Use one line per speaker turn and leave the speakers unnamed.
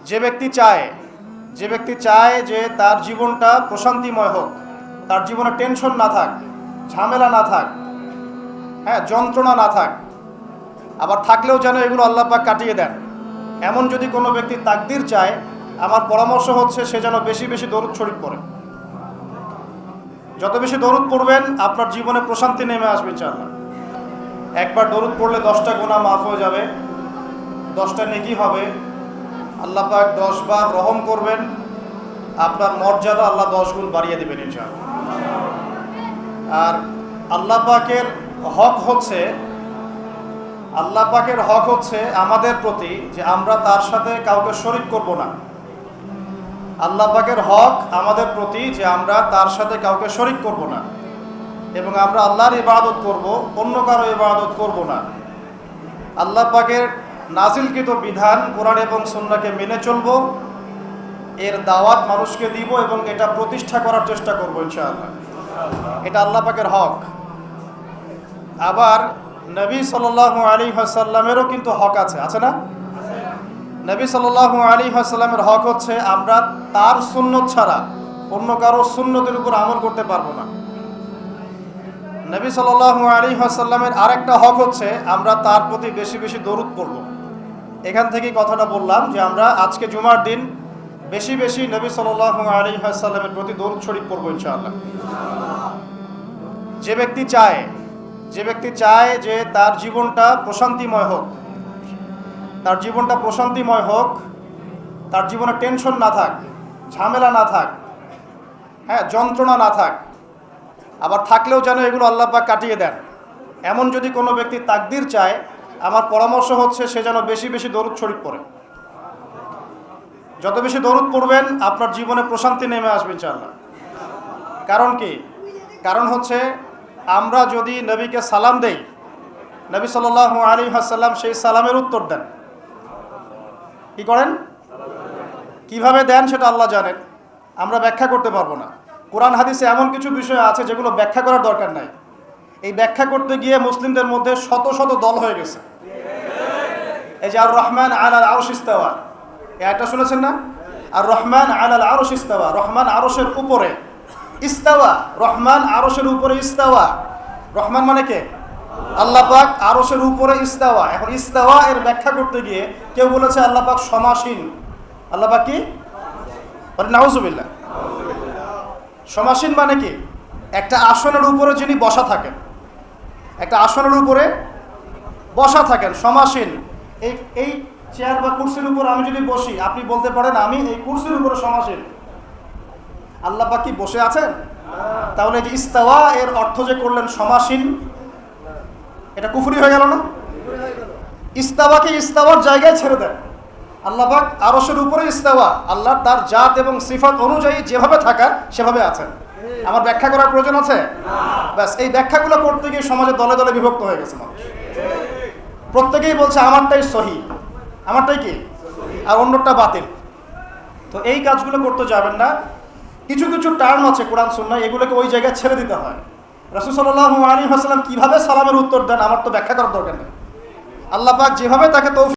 যে ব্যক্তি চায় যে তার জীবনটা প্রশান্তিময় হোক, তার জীবনে টেনশন না থাক, ঝামেলা না থাক, যন্ত্রণা না থাক, আবার থাকলেও যেন এগুলো আল্লাহ পাক কাটিয়ে দেন, এমন যদি কোনো ব্যক্তি তাকদির চায়, আমার পরামর্শ হচ্ছে সে যেন বেশি বেশি দরুদ শরীফ পড়ে। যত বেশি দরুদ পড়বেন আপনার জীবনে প্রশান্তি নেমে আসবে ইনশাআল্লাহ। একবার দরুদ পড়লে 10টা গুনাহ মাফ হয়ে যাবে, 10টা নেকি হবে, আল্লাহ পাক 10 বার রহম করবেন, আপনার মর্যাদা আল্লাহ 10 গুণ বাড়িয়ে দেবেন ইনশাআল্লাহ। আর আল্লাহ পাকের হক হচ্ছে আমাদের প্রতি যে আমরা তার সাথে কাউকে শরীক করব না। আল্লাহ পাকের হক আমাদের প্রতি যে আমরা তার সাথে কাউকে শরীক করব না এবং আমরা আল্লাহর ইবাদত করব, অন্য কারো ইবাদত করব না। আল্লাহ পাকের নাজিলকৃত বিধান কোরআন এবং সুন্নাহকে মেনে চলব, এর দাওয়াত মানুষকে দিব এবং এটা প্রতিষ্ঠা করার চেষ্টা করব ইনশাআল্লাহ। এটা আল্লাহ পাকের হক। আবার নবী সাল্লাল্লাহু আলাইহি ওয়াসাল্লামেরও কিন্তু হক আছে না? নবী সাল্লাল্লাহু আলাইহি ওয়াসাল্লামের হক হচ্ছে আমরা তার সুন্নত ছাড়া অন্য কারো সুন্নতের উপর আমল করতে পারবো না। নবী সাল্লাল্লাহু আলাইহি ওয়াসাল্লামের আরেকটা হক হচ্ছে আমরা তার প্রতি বেশি বেশি দরুদ পড়ব। এখান থেকেই কথাটা বললাম যে আমরা আজকে জুমার দিন বেশি বেশি নবী সাল্লাল্লাহু আলাইহি ওয়াসাল্লামের প্রতি দরুদ শরীফ পড়ব ইনশাআল্লাহ। যে ব্যক্তি চায় যে তার জীবনটা প্রশান্তিময় হোক, তার জীবনে টেনশন না থাক, ঝামেলা না থাক, যন্ত্রণা না থাক, আবার থাকলেও যেন এগুলো আল্লাহ পাক কাটিয়ে দেন, এমন যদি কোনো ব্যক্তি তাকদির চায়, আমার পরামর্শ হচ্ছে সে যেন বেশি বেশি দরুদ শরীফ পড়ে। যত বেশি দরুদ পড়বেন আপনার জীবনে প্রশান্তি নেমে আসবে ইনশাআল্লাহ। কারণ কি? কারণ হচ্ছে আমরা যদি নবীকে সালাম দেই, নবী সাল্লাল্লাহু আলাইহি ওয়াসাল্লাম সেই সালামের উত্তর দেন। কি করেন? কিভাবে দেন সেটা আল্লাহ জানেন, আমরা ব্যাখ্যা করতে পারবো না। কোরআন হাদিসে এমন কিছু বিষয় আছে যেগুলো ব্যাখ্যা করার দরকার নাই। এই ব্যাখ্যা করতে গিয়ে মুসলিমদের মধ্যে শত শত দল হয়ে গেছে। এই যে আর রহমান আলাল আরশ ইস্তাওয়া, এটা শুনেছেন না? আর রহমান আলাল আরশ ইস্তাওয়া, রহমান আরশের উপরে ইস্তাওয়া, রহমান আরশের উপরে ইস্তাওয়া। রহমান মানে কে? আল্লাহ পাক আরশের উপরে ইস্তাওয়া। এখন ইস্তাওয়া এর ব্যাখ্যা করতে গিয়ে কেউ বলেছে আল্লাহ পাক সমাসীন। আল্লাহ পাক কি? নাউজুবিল্লাহ। সমাসীন মানে কি? একটা আসনের উপরে যিনি বসা থাকেন, একটা আসনের উপরে বসা থাকেন, সমাসীন। এই চেয়ার বা কুরসির উপর আমি যদি বসি, আপনি বলতে পারেন আমি এই কুরসির উপরে সমাসীন। আল্লাহ পাক কি বসে আছেন? তাহলে যে ইস্তাওয়া এর অর্থ যে করলেন সমাসীন, এটা কুফরি হয়ে গেল না? ইস্তাওয়াকে ইস্তাওয়ার জায়গায় ছেড়ে দেন। আল্লাহ পাক আরশের উপরে ইস্তাওয়া, আল্লাহ তার জাত এবং সিফাত অনুযায়ী যেভাবে থাকার সেভাবে আছেন। আমার ব্যাখ্যা করার প্রয়োজন আছে? ব্যাস, এই ব্যাখ্যাগুলো করতে গিয়ে সমাজে দলে দলে বিভক্ত হয়ে গেছে মানুষ। প্রত্যেকেই বলছে আমারটাই সহি, আমারটাই কি আর অন্যটা বাতিল। তো এই কাজগুলো করতে যাবেন না। কিছু কিছু টার্ম আছে কোরআন সুন্নাহ, এগুলোকে ওই জায়গায় ছেড়ে দিতে হয়। রাসূল সাল্লাল্লাহু আলাইহি ওয়াসাল্লাম কিভাবে সালামের উত্তর দেন আমার তো ব্যাখ্যা করার দরকার নেই। আল্লাহ পাক যেভাবে তাকে তৌফিক